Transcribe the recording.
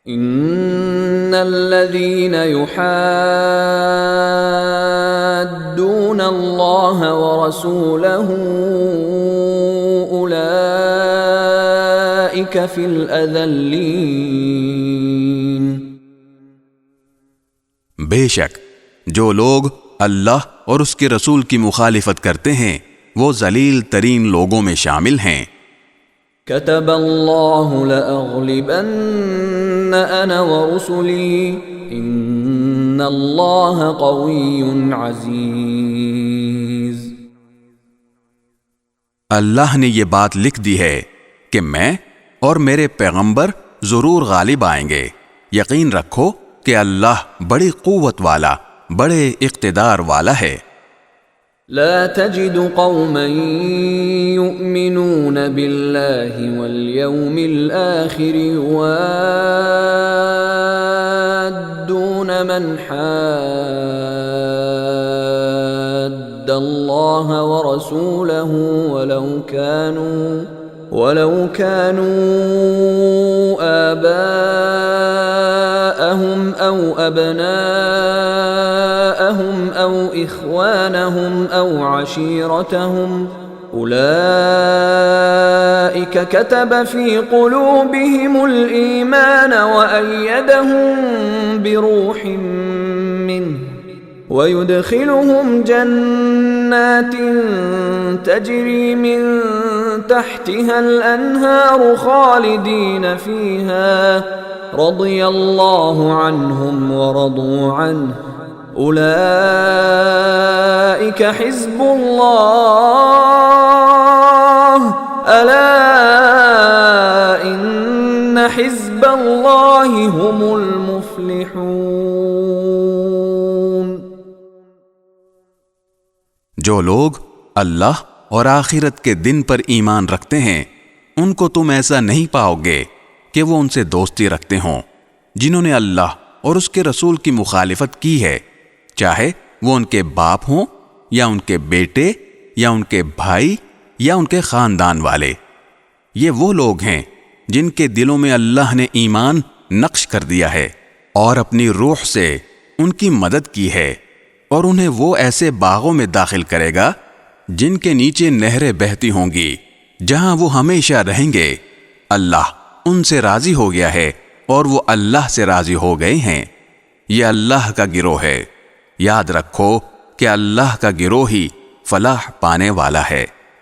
ان الذين يحادون الله ورسوله اولئك في الاذلين۔ بے شک جو لوگ اللہ اور اس کے رسول کی مخالفت کرتے ہیں وہ ذلیل ترین لوگوں میں شامل ہیں۔ كتب الله لأغلبن أنا ورسلي إن الله قوي عزيز۔ اللہ نے یہ بات لکھ دی ہے کہ میں اور میرے پیغمبر ضرور غالب آئیں گے۔ یقین رکھو کہ اللہ بڑی قوت والا، بڑے اقتدار والا ہے۔ لا تجد قوما يؤمنون بالله واليوم الآخر يوادون من حاد الله ورسوله ولو كانوا آباءهم أو أبناءهم أو إخوانهم أو عشيرتهم أولئك كتب في قلوبهم الإيمان وأيدهم بروح منه ويدخلهم جنات تجري من تحتها الأنهار خالدين فيها رضي الله عنهم ورضوا عنه أولئك حزب الله ألا إن حزب الله هم المفلحون۔ جو لوگ اللہ اور آخرت کے دن پر ایمان رکھتے ہیں ان کو تم ایسا نہیں پاؤ گے کہ وہ ان سے دوستی رکھتے ہوں جنہوں نے اللہ اور اس کے رسول کی مخالفت کی ہے، چاہے وہ ان کے باپ ہوں یا ان کے بیٹے یا ان کے بھائی یا ان کے خاندان والے۔ یہ وہ لوگ ہیں جن کے دلوں میں اللہ نے ایمان نقش کر دیا ہے اور اپنی روح سے ان کی مدد کی ہے، اور انہیں وہ ایسے باغوں میں داخل کرے گا جن کے نیچے نہریں بہتی ہوں گی، جہاں وہ ہمیشہ رہیں گے۔ اللہ ان سے راضی ہو گیا ہے اور وہ اللہ سے راضی ہو گئے ہیں۔ یہ اللہ کا گروہ ہے۔ یاد رکھو کہ اللہ کا گروہ ہی فلاح پانے والا ہے۔